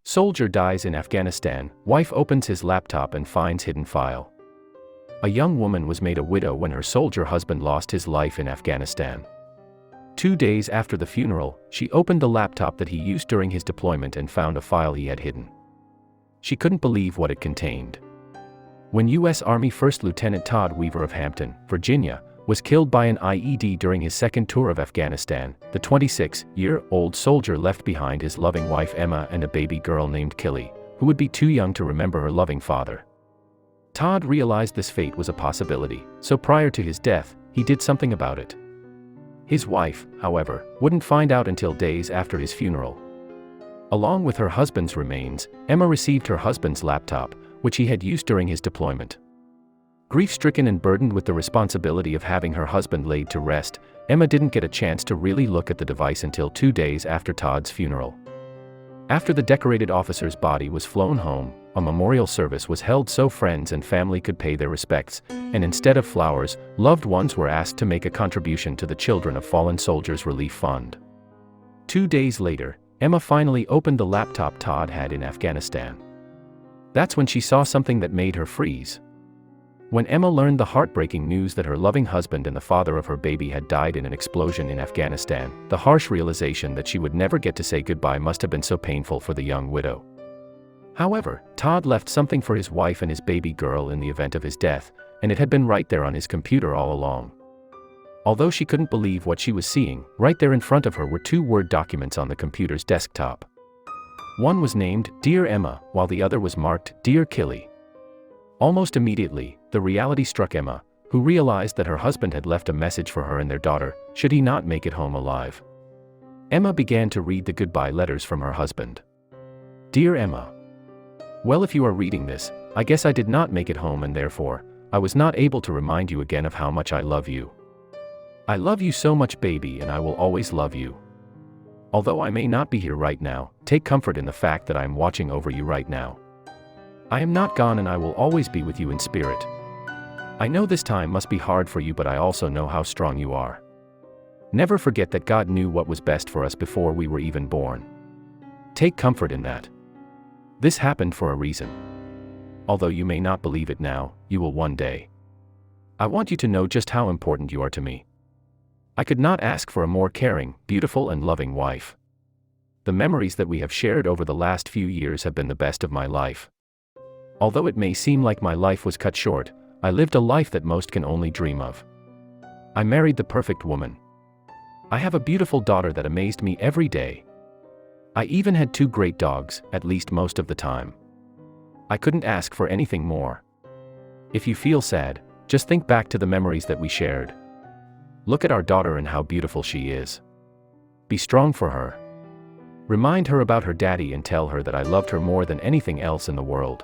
Soldier dies in Afghanistan, wife opens his laptop and finds hidden file. A young woman was made a widow when her soldier husband lost his life in Afghanistan. 2 days after the funeral, she opened the laptop that he used during his deployment and found a file he had hidden. She couldn't believe what it contained. When U.S. Army First Lieutenant Todd Weaver of Hampton, Virginia, was killed by an IED during his second tour of Afghanistan, the 26-year-old soldier left behind his loving wife Emma and a baby girl named Killy, who would be too young to remember her loving father. Todd realized this fate was a possibility, so prior to his death, he did something about it. His wife, however, wouldn't find out until days after his funeral. Along with her husband's remains, Emma received her husband's laptop, which he had used during his deployment. Grief-stricken and burdened with the responsibility of having her husband laid to rest, Emma didn't get a chance to really look at the device until 2 days after Todd's funeral. After the decorated officer's body was flown home, a memorial service was held so friends and family could pay their respects, and instead of flowers, loved ones were asked to make a contribution to the Children of Fallen Soldiers Relief Fund. 2 days later, Emma finally opened the laptop Todd had in Afghanistan. That's when she saw something that made her freeze. When Emma learned the heartbreaking news that her loving husband and the father of her baby had died in an explosion in Afghanistan, the harsh realization that she would never get to say goodbye must have been so painful for the young widow. However, Todd left something for his wife and his baby girl in the event of his death, and it had been right there on his computer all along. Although she couldn't believe what she was seeing, right there in front of her were 2 Word documents on the computer's desktop. One was named, "Dear Emma," while the other was marked, "Dear Killy." Almost immediately, the reality struck Emma, who realized that her husband had left a message for her and their daughter, should he not make it home alive. Emma began to read the goodbye letters from her husband. "Dear Emma. Well, if you are reading this, I guess I did not make it home and therefore, I was not able to remind you again of how much I love you. I love you so much, baby, and I will always love you. Although I may not be here right now, take comfort in the fact that I am watching over you right now. I am not gone and I will always be with you in spirit. I know this time must be hard for you, but I also know how strong you are. Never forget that God knew what was best for us before we were even born. Take comfort in that. This happened for a reason. Although you may not believe it now, you will one day. I want you to know just how important you are to me. I could not ask for a more caring, beautiful and loving wife. The memories that we have shared over the last few years have been the best of my life. Although it may seem like my life was cut short, I lived a life that most can only dream of. I married the perfect woman. I have a beautiful daughter that amazed me every day. I even had 2 great dogs, at least most of the time. I couldn't ask for anything more. If you feel sad, just think back to the memories that we shared. Look at our daughter and how beautiful she is. Be strong for her. Remind her about her daddy and tell her that I loved her more than anything else in the world.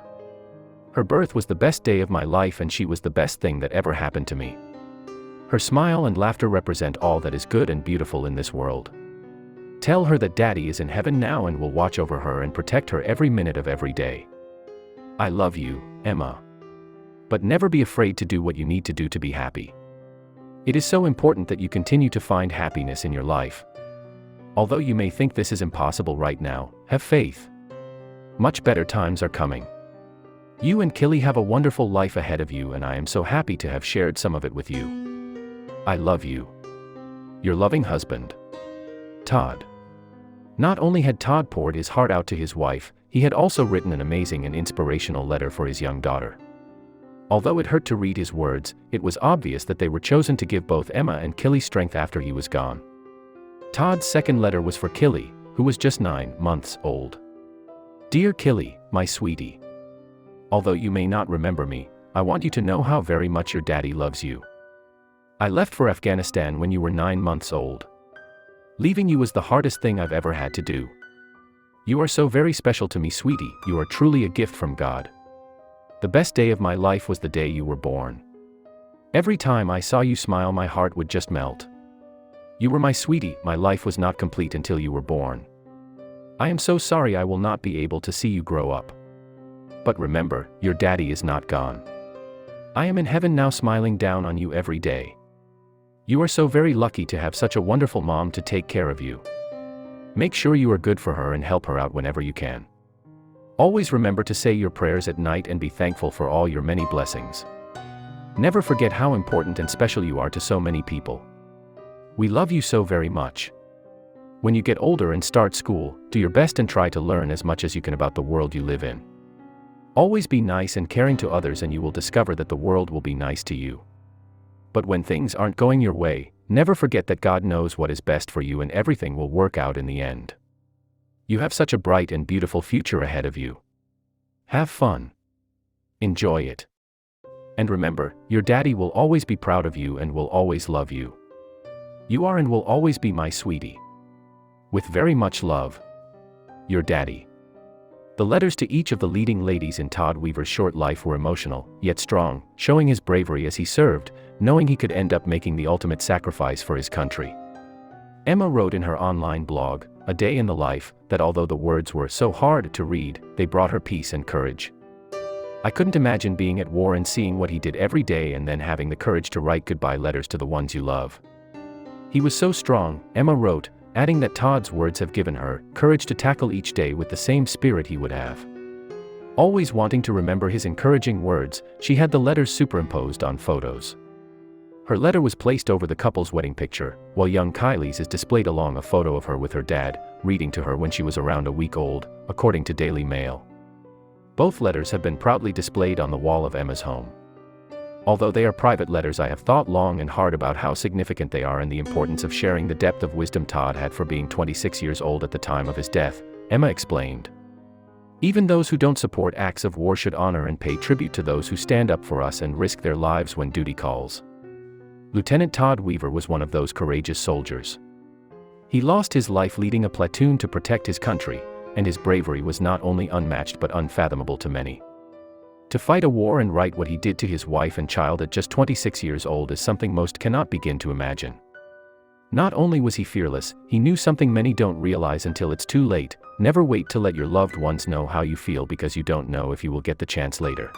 Her birth was the best day of my life and she was the best thing that ever happened to me. Her smile and laughter represent all that is good and beautiful in this world. Tell her that Daddy is in heaven now and will watch over her and protect her every minute of every day. I love you, Emma. But never be afraid to do what you need to do to be happy. It is so important that you continue to find happiness in your life. Although you may think this is impossible right now, have faith. Much better times are coming. You and Killy have a wonderful life ahead of you and I am so happy to have shared some of it with you. I love you. Your loving husband, Todd. Not only had Todd poured his heart out to his wife, he had also written an amazing and inspirational letter for his young daughter. Although it hurt to read his words, it was obvious that they were chosen to give both Emma and Killy strength after he was gone. Todd's second letter was for Killy, who was just 9 months old. Dear Killy, my sweetie. Although you may not remember me, I want you to know how very much your daddy loves you. I left for Afghanistan when you were 9 months old. Leaving you was the hardest thing I've ever had to do. You are so very special to me, sweetie, you are truly a gift from God. The best day of my life was the day you were born. Every time I saw you smile, my heart would just melt. You were my sweetie, my life was not complete until you were born. I am so sorry I will not be able to see you grow up. But remember, your daddy is not gone. I am in heaven now, smiling down on you every day. You are so very lucky to have such a wonderful mom to take care of you. Make sure you are good for her and help her out whenever you can. Always remember to say your prayers at night and be thankful for all your many blessings. Never forget how important and special you are to so many people. We love you so very much. When you get older and start school, do your best and try to learn as much as you can about the world you live in. Always be nice and caring to others and you will discover that the world will be nice to you. But when things aren't going your way, never forget that God knows what is best for you and everything will work out in the end. You have such a bright and beautiful future ahead of you. Have fun. Enjoy it. And remember, your daddy will always be proud of you and will always love you. You are and will always be my sweetie. With very much love. Your daddy. The letters to each of the leading ladies in Todd Weaver's short life were emotional, yet strong, showing his bravery as he served, knowing he could end up making the ultimate sacrifice for his country. Emma wrote in her online blog, A Day in the Life, that although the words were so hard to read, they brought her peace and courage. I couldn't imagine being at war and seeing what he did every day and then having the courage to write goodbye letters to the ones you love. He was so strong, Emma wrote, adding that Todd's words have given her courage to tackle each day with the same spirit he would have. Always wanting to remember his encouraging words, she had the letters superimposed on photos. Her letter was placed over the couple's wedding picture, while young Kylie's is displayed along a photo of her with her dad, reading to her when she was around a week old, according to Daily Mail. Both letters have been proudly displayed on the wall of Emma's home. Although they are private letters, I have thought long and hard about how significant they are and the importance of sharing the depth of wisdom Todd had for being 26 years old at the time of his death, Emma explained. Even those who don't support acts of war should honor and pay tribute to those who stand up for us and risk their lives when duty calls. Lieutenant Todd Weaver was one of those courageous soldiers. He lost his life leading a platoon to protect his country, and his bravery was not only unmatched but unfathomable to many. To fight a war and write what he did to his wife and child at just 26 years old is something most cannot begin to imagine. Not only was he fearless, he knew something many don't realize until it's too late: never wait to let your loved ones know how you feel because you don't know if you will get the chance later.